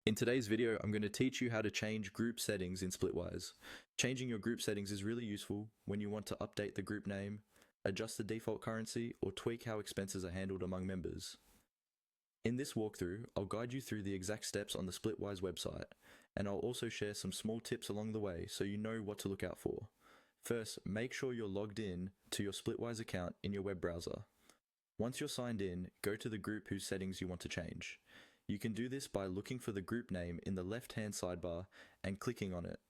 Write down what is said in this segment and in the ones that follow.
In today's video, I'm going to teach you how to change group settings in Splitwise. Changing your group settings is really useful when you want to update the group name, adjust the default currency, or tweak how expenses are handled among members. In this walkthrough, I'll guide you through the exact steps on the Splitwise website, and I'll also share some small tips along the way so you know what to look out for. First, make sure you're logged in to your Splitwise account in your web browser. Once you're signed in, go to the group whose settings you want to change. You can do this by looking for the group name in the left-hand sidebar and clicking on it.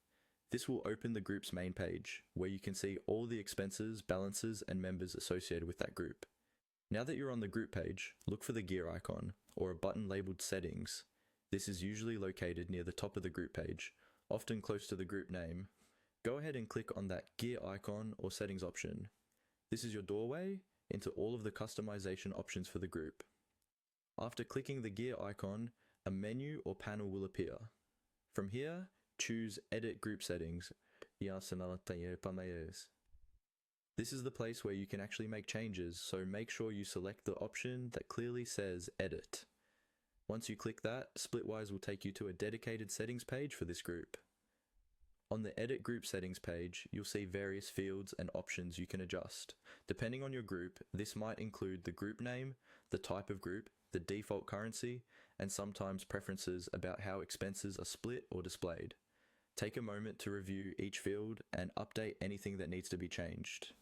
This will open the group's main page, where you can see all the expenses, balances, and members associated with that group. Now that you're on the group page, look for the gear icon, or a button labeled Settings. This is usually located near the top of the group page, often close to the group name. Go ahead and click on that gear icon or settings option. This is your doorway into all of the customization options for the group. After clicking the gear icon, a menu or panel will appear. From here, choose Edit Group Settings. This is the place where you can actually make changes, so make sure you select the option that clearly says Edit. Once you click that, Splitwise will take you to a dedicated settings page for this group. On the Edit Group Settings page, you'll see various fields and options you can adjust. Depending on your group, this might include the group name, the type of group, the default currency, and sometimes preferences about how expenses are split or displayed. Take a moment to review each field and update anything that needs to be changed.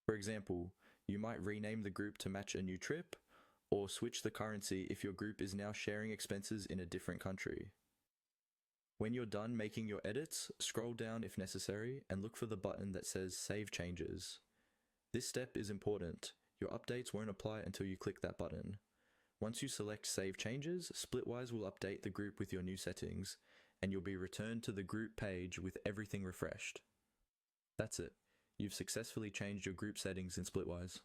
For example, you might rename the group to match a new trip, or switch the currency if your group is now sharing expenses in a different country. When you're done making your edits, scroll down if necessary and look for the button that says Save Changes. This step is important. Your updates won't apply until you click that button. Once you select Save Changes, Splitwise will update the group with your new settings, and you'll be returned to the group page with everything refreshed. That's it. You've successfully changed your group settings in Splitwise.